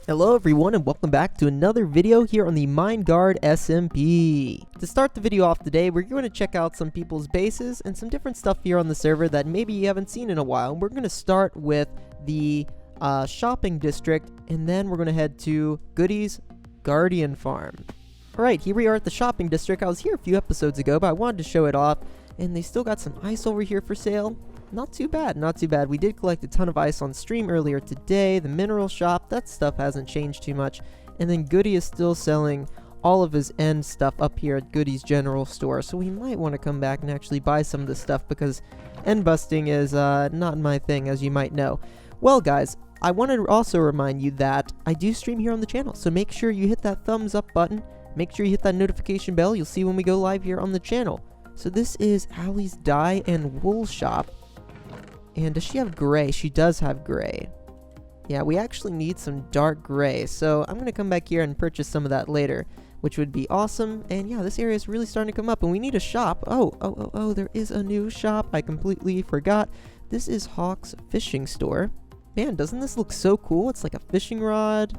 Hello everyone and welcome back to another video here on the Minegard SMP. To start the video off today, we're going to check out some people's bases and some different stuff here on the server that maybe you haven't seen in a while. We're going to start with the shopping district, and then we're going to head to Goody's Guardian Farm. Alright, here we are at the shopping district. I was here a few episodes ago, but I wanted to show it off, and they still got some ice over here for sale. Not too bad, not too bad. We did collect a ton of ice on stream earlier today. The mineral shop, that stuff hasn't changed too much. And then Goody is still selling all of his end stuff up here at Goody's general store. So we might want to come back and actually buy some of this stuff because end busting is not my thing, as you might know. Well guys, I want to also remind you that I do stream here on the channel. So make sure you hit that thumbs up button. Make sure you hit that notification bell. You'll see when we go live here on the channel. So this is Allie's dye and wool shop. And does she have gray? She does have gray. Yeah, we actually need some dark gray, so I'm going to come back here and purchase some of that later, which would be awesome. And yeah, this area is really starting to come up, and we need a shop. Oh, there is a new shop. I completely forgot. This is Hawk's fishing store. Man, doesn't this look so cool? It's like a fishing rod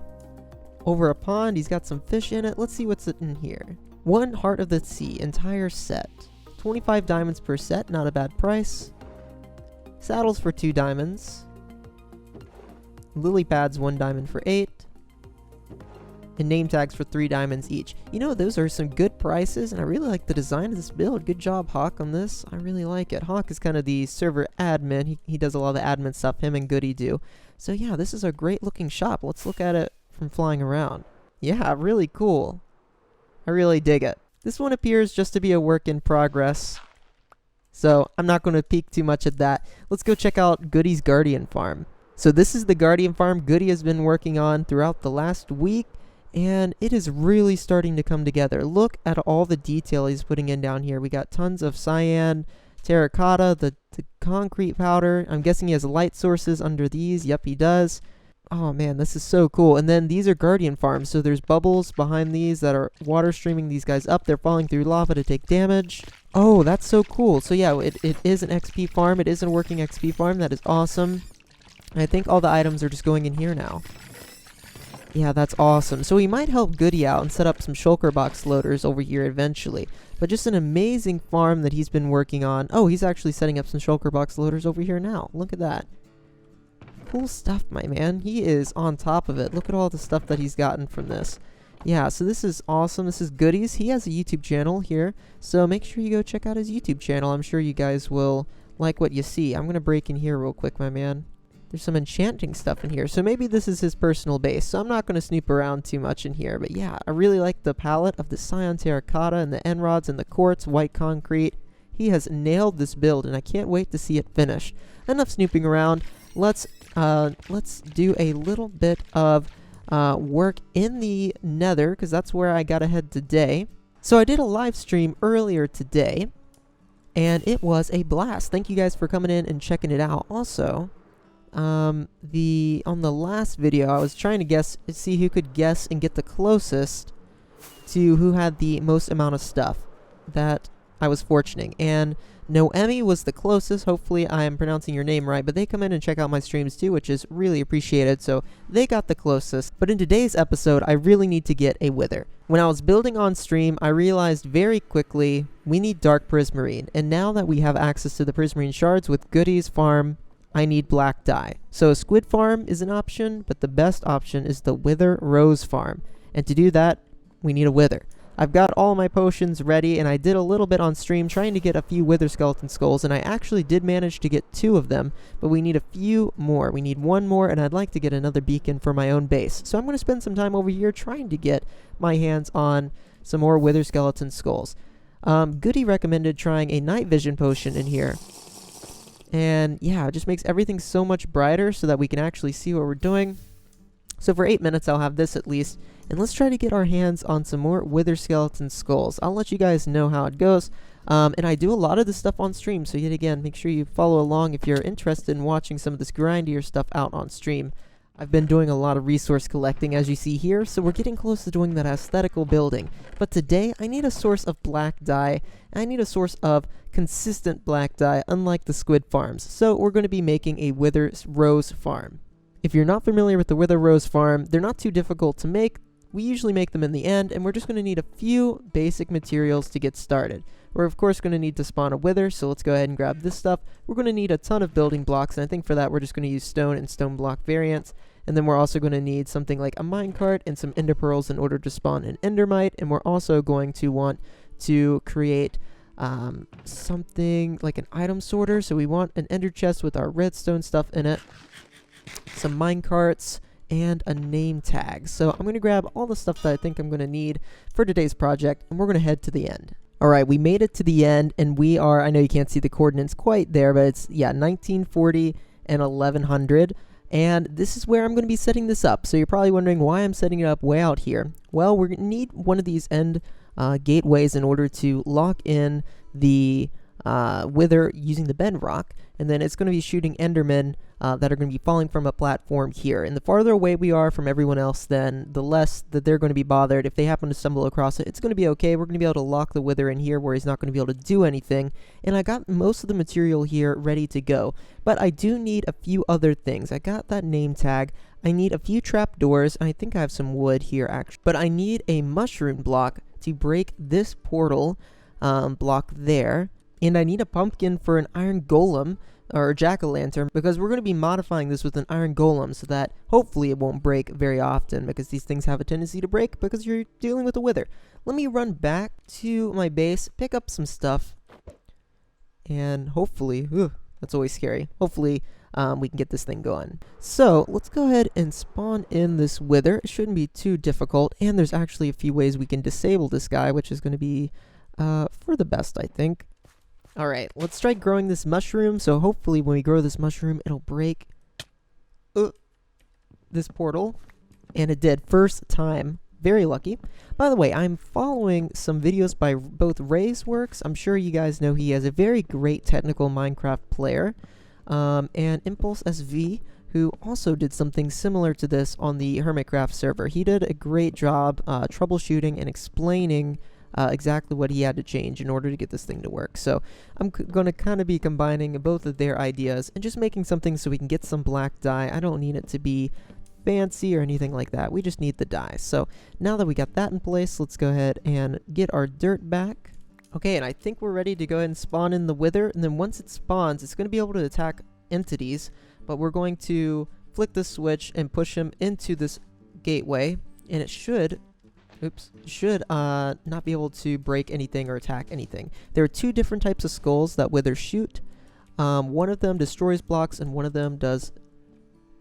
over a pond. He's got some fish in it. Let's see what's in here. 1 Heart of the Sea, entire set. 25 diamonds per set, not a bad price. Saddles for 2 diamonds. Lily pads 1 diamond for 8. And name tags for 3 diamonds each. You know, those are some good prices, and I really like the design of this build. Good job, Hawk, on this. I really like it. Hawk is kind of the server admin. He does a lot of the admin stuff. Him and Goody do. So yeah, this is a great looking shop. Let's look at it from flying around. Yeah, really cool. I really dig it. This one appears just to be a work in progress, so I'm not going to peek too much at that. Let's go check out Goody's Guardian Farm. So this is the Guardian Farm Goody has been working on throughout the last week, and it is really starting to come together. Look at all the detail he's putting in down here. We got tons of cyan, terracotta, the concrete powder. I'm guessing he has light sources under these. Yep, he does. Oh man, this is so cool. And then these are Guardian Farms, so there's bubbles behind these that are water streaming these guys up. They're falling through lava to take damage. Oh, that's so cool. So yeah, it is an XP farm. It is a working XP farm. That is awesome. I think all the items are just going in here now. Yeah, that's awesome. So we might help Goody out and set up some shulker box loaders over here eventually. But just an amazing farm that he's been working on. Oh, he's actually setting up some shulker box loaders over here now. Look at that. Cool stuff, my man. He is on top of it. Look at all the stuff that he's gotten from this. Yeah, so this is awesome. This is Goody's. He has a YouTube channel here, so make sure you go check out his YouTube channel. I'm sure you guys will like what you see. I'm going to break in here real quick, my man. There's some enchanting stuff in here, so maybe this is his personal base, so I'm not going to snoop around too much in here. But yeah, I really like the palette of the cyan terracotta and the end rods and the quartz white concrete. He has nailed this build, and I can't wait to see it finished. Enough snooping around. Let's do a little bit of work in the nether, because that's where I gotta head today. So I did a live stream earlier today, and it was a blast. Thank you guys for coming in and checking it out. Also, on the last video, I was trying to see who could guess and get the closest to who had the most amount of stuff that I was fortuning, and Noemi was the closest. Hopefully I am pronouncing your name right, but they come in and check out my streams too, which is really appreciated, so they got the closest. But in today's episode, I really need to get a wither. When I was building on stream, I realized very quickly we need dark prismarine, and now that we have access to the prismarine shards with Goody's farm, I need black dye. So a squid farm is an option, but the best option is the wither rose farm, and to do that, we need a wither. I've got all my potions ready, and I did a little bit on stream trying to get a few wither skeleton skulls, and I actually did manage to get 2 of them, but we need a few more. We need 1 more, and I'd like to get another beacon for my own base. So I'm going to spend some time over here trying to get my hands on some more wither skeleton skulls. Goody recommended trying a night vision potion in here. And yeah, it just makes everything so much brighter so that we can actually see what we're doing. So for 8 minutes, I'll have this at least. And let's try to get our hands on some more wither skeleton skulls. I'll let you guys know how it goes. And I do a lot of this stuff on stream, so yet again, make sure you follow along if you're interested in watching some of this grindier stuff out on stream. I've been doing a lot of resource collecting, as you see here, so we're getting close to doing that aesthetical building. But today, I need a source of black dye, and I need a source of consistent black dye, unlike the squid farms. So we're going to be making a wither rose farm. If you're not familiar with the Wither Rose farm, they're not too difficult to make. We usually make them in the end, and we're just going to need a few basic materials to get started. We're of course going to need to spawn a wither, so let's go ahead and grab this stuff. We're going to need a ton of building blocks, and I think for that we're just going to use stone and stone block variants. And then we're also going to need something like a minecart and some ender pearls in order to spawn an endermite, and we're also going to want to create something like an item sorter. So we want an ender chest with our redstone stuff in it, some minecarts, and a name tag. So I'm going to grab all the stuff that I think I'm going to need for today's project, and we're going to head to the end. Alright, we made it to the end, and we are, I know you can't see the coordinates quite there, but it's, yeah, 1940 and 1100. And this is where I'm going to be setting this up. So you're probably wondering why I'm setting it up way out here. Well, we're going to need one of these end gateways in order to lock in the wither using the bedrock. And then it's going to be shooting endermen that are going to be falling from a platform here. And the farther away we are from everyone else, then the less that they're going to be bothered. If they happen to stumble across it, it's going to be okay. We're going to be able to lock the wither in here where he's not going to be able to do anything. And I got most of the material here ready to go. But I do need a few other things. I got that name tag. I need a few trapdoors. I think I have some wood here actually. But I need a mushroom block to break this portal block there. And I need a pumpkin for an iron golem, or a jack-o'-lantern, because we're going to be modifying this with an iron golem so that hopefully it won't break very often, because these things have a tendency to break because you're dealing with a wither. Let me run back to my base, pick up some stuff, and hopefully, that's always scary, hopefully we can get this thing going. So let's go ahead and spawn in this wither. It shouldn't be too difficult, and there's actually a few ways we can disable this guy, which is going to be for the best, I think. Alright, let's try growing this mushroom. So hopefully when we grow this mushroom, it'll break this portal. And it did. First time. Very lucky. By the way, I'm following some videos by both Ray's Works. I'm sure you guys know he has a very great technical Minecraft player. And Impulse SV, who also did something similar to this on the Hermitcraft server. He did a great job troubleshooting and explaining exactly what he had to change in order to get this thing to work. So I'm going to kind of be combining both of their ideas and just making something so we can get some black dye. I don't need it to be fancy or anything like that. We just need the dye. So now that we got that in place, let's go ahead and get our dirt back. Okay, and I think we're ready to go ahead and spawn in the wither. And then once it spawns, it's going to be able to attack entities. But we're going to flick the switch and push him into this gateway. And it should not be able to break anything or attack anything. There are two different types of skulls that wither shoot. One of them destroys blocks and one of them does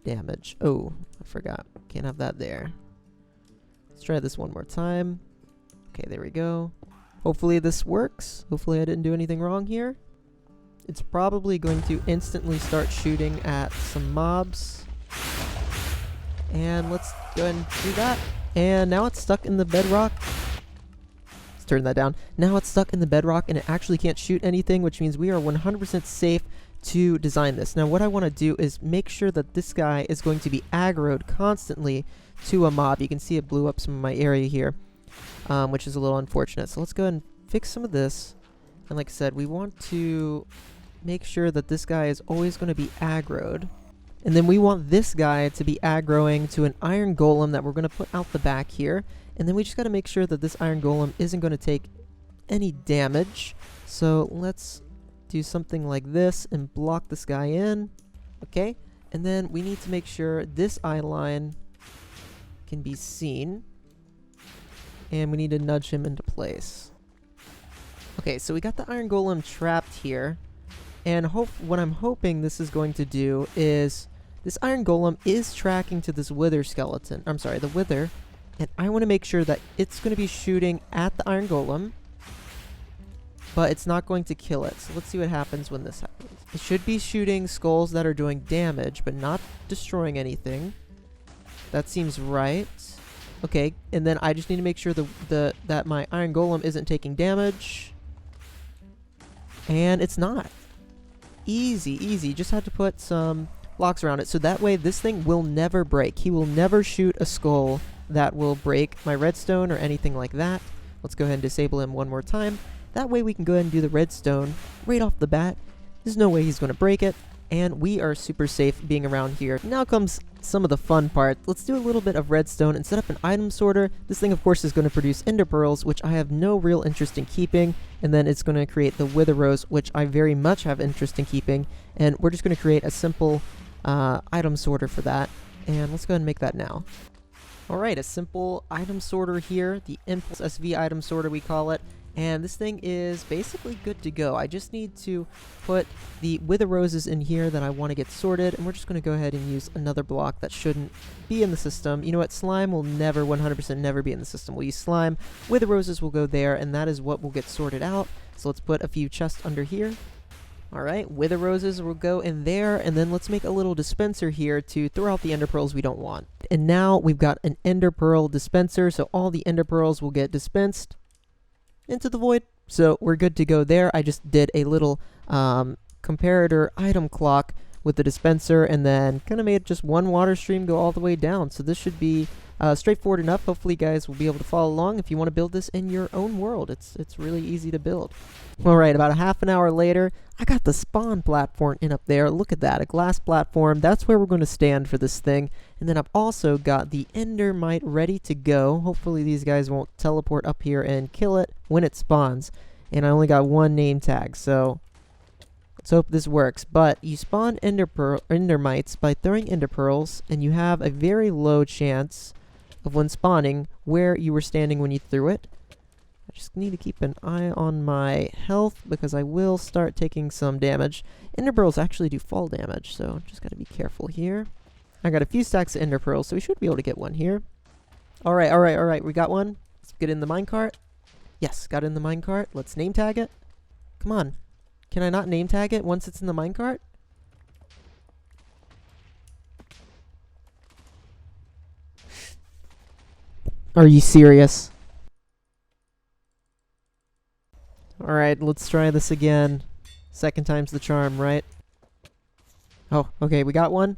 damage. Oh, I forgot. Can't have that there. Let's try this one more time. Okay, there we go. Hopefully this works. Hopefully I didn't do anything wrong here. It's probably going to instantly start shooting at some mobs. And let's go ahead and do that. And now it's stuck in the bedrock. Let's turn that down. Now it's stuck in the bedrock and it actually can't shoot anything, which means we are 100% safe to design this. Now what I want to do is make sure that this guy is going to be aggroed constantly to a mob. You can see it blew up some of my area here, which is a little unfortunate. So let's go ahead and fix some of this. And like I said, we want to make sure that this guy is always going to be aggroed. And then we want this guy to be aggroing to an iron golem that we're going to put out the back here. And then we just got to make sure that this iron golem isn't going to take any damage. So let's do something like this and block this guy in. Okay. And then we need to make sure this eye line can be seen. And we need to nudge him into place. Okay, so we got the iron golem trapped here. And what I'm hoping this is going to do is this iron golem is tracking to this wither skeleton. I'm sorry, the wither. And I want to make sure that it's going to be shooting at the iron golem, but it's not going to kill it. So let's see what happens when this happens. It should be shooting skulls that are doing damage, but not destroying anything. That seems right. Okay, and then I just need to make sure that my iron golem isn't taking damage. And it's not. Easy, easy. Just had to put some blocks around it, so that way this thing will never break. He will never shoot a skull that will break my redstone or anything like that. Let's go ahead and disable him one more time. That way we can go ahead and do the redstone right off the bat. There's no way he's going to break it. and we are super safe being around here. Now comes some of the fun part. Let's do a little bit of redstone and set up an item sorter. This thing, of course, is going to produce ender pearls, which I have no real interest in keeping, and then it's going to create the wither rose, which I very much have interest in keeping, and we're just going to create a simple item sorter for that, and let's go ahead and make that now. Alright, a simple item sorter here, the Impulse SV item sorter we call it, and this thing is basically good to go. I just need to put the wither roses in here that I want to get sorted, and we're just going to go ahead and use another block that shouldn't be in the system. You know what, slime will never, 100% never be in the system. We'll use slime, wither roses will go there, and that is what will get sorted out. So let's put a few chests under here. Alright, wither roses will go in there, and then let's make a little dispenser here to throw out the ender pearls we don't want. And now we've got an ender pearl dispenser, so all the ender pearls will get dispensed into the void. So we're good to go there. I just did a little comparator item clock with the dispenser, and then kind of made just one water stream go all the way down. So this should be straightforward enough. Hopefully you guys will be able to follow along if you want to build this in your own world. It's really easy to build. Alright, about a half an hour later, I got the spawn platform in up there. Look at that, a glass platform. That's where we're going to stand for this thing. And then I've also got the endermite ready to go. Hopefully these guys won't teleport up here and kill it when it spawns. And I only got one name tag, so let's hope this works. But you spawn endermites by throwing ender pearls, and you have a very low chance of when spawning where you were standing when you threw it. I just need to keep an eye on my health because I will start taking some damage. Ender pearls actually do fall damage, so just gotta be careful here. I got a few stacks of ender pearls, so we should be able to get one here. Alright, we got one. Let's get in the minecart. Yes, got in the minecart. Let's name tag it. Come on. Can I not name tag it once it's in the minecart? Are you serious? Alright, let's try this again. Second time's the charm, right? Oh, okay, we got one.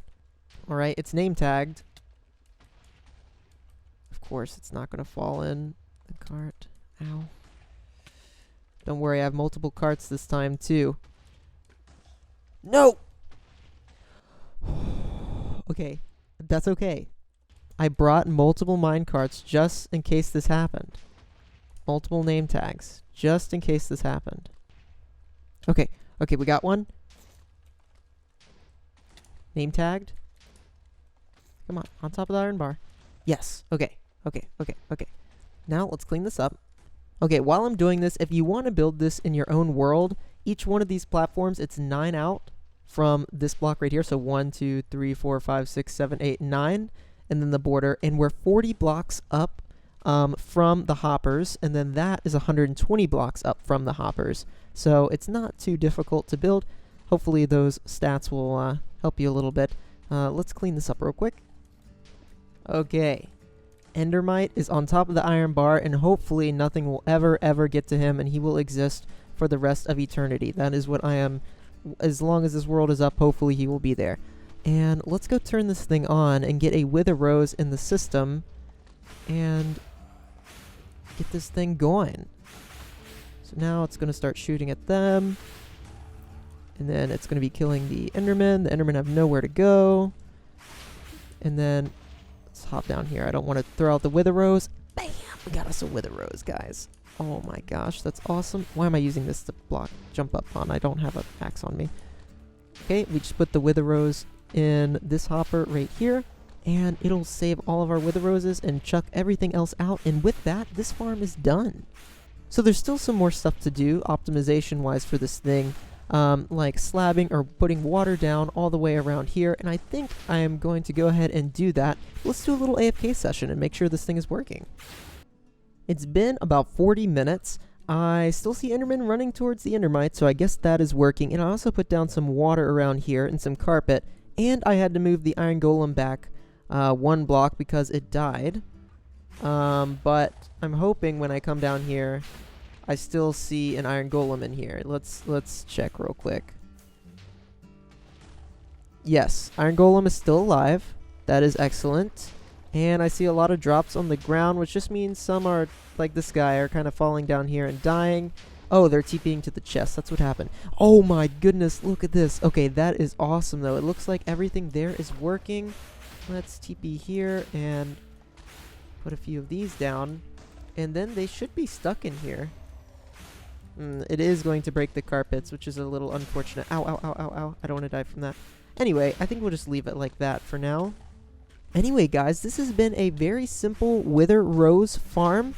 Alright, it's name tagged. Of course, it's not gonna fall in the cart. Ow. Don't worry, I have multiple carts this time, too. No! Okay, that's okay. I brought multiple mine carts just in case this happened. Multiple name tags, just in case this happened. Okay, we got one. Name tagged. Come on top of the iron bar. Yes, okay. Now, let's clean this up. Okay, while I'm doing this, if you want to build this in your own world, each one of these platforms, it's 9 out from this block right here. So 1, 2, 3, 4, 5, 6, 7, 8, 9. And then the border. And we're 40 blocks up from the hoppers. And then that is 120 blocks up from the hoppers. So it's not too difficult to build. Hopefully those stats will help you a little bit. Let's clean this up real quick. Okay. Endermite is on top of the iron bar, and hopefully nothing will ever get to him, and he will exist for the rest of eternity. That is what I am. As long as this world is up, hopefully he will be there. And let's go turn this thing on and get a wither rose in the system and get this thing going. So now it's going to start shooting at them, and then it's going to be killing the endermen. The endermen have nowhere to go. And then let's hop down here. I don't want to throw out the wither rose. Bam! We got us a wither rose, guys. Oh my gosh, that's awesome. Why am I using this to block jump up on? I don't have an axe on me. Okay, we just put the wither rose in this hopper right here, and it'll save all of our wither roses and chuck everything else out. And with that, this farm is done. So there's still some more stuff to do optimization wise for this thing, like slabbing or putting water down all the way around here, and I think I am going to go ahead and do that. Let's do a little AFK session and make sure this thing is working. It's been about 40 minutes. I still see endermen running towards the endermite, so I guess that is working. And I also put down some water around here and some carpet, and I had to move the iron golem back 1 block because it died. But I'm hoping when I come down here, I still see an iron golem in here. Let's check real quick. Yes, iron golem is still alive. That is excellent. And I see a lot of drops on the ground, which just means some are, like this guy, are kind of falling down here and dying. Oh, they're TPing to the chest. That's what happened. Oh my goodness, look at this. Okay, that is awesome though. It looks like everything there is working. Let's TP here and put a few of these down. And then they should be stuck in here. It is going to break the carpets, which is a little unfortunate. Ow, ow, ow, ow, ow. I don't want to die from that. Anyway, I think we'll just leave it like that for now. Anyway, guys, this has been a very simple Wither Rose farm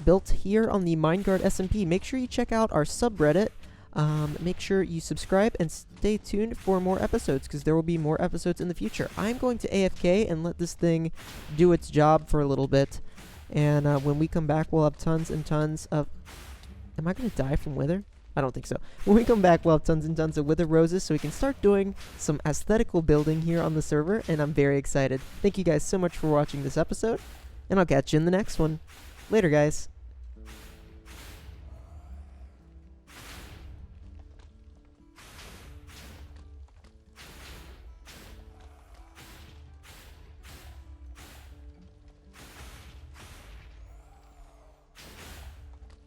built here on the Minegard SMP. Make sure you check out our subreddit. Make sure you subscribe and stay tuned for more episodes, because there will be more episodes in the future. I'm going to AFK and let this thing do its job for a little bit. And when we come back, we'll have tons and tons of... Am I going to die from Wither? I don't think so. When we come back, we'll have tons and tons of Wither Roses, so we can start doing some aesthetical building here on the server, and I'm very excited. Thank you guys so much for watching this episode, and I'll catch you in the next one. Later, guys.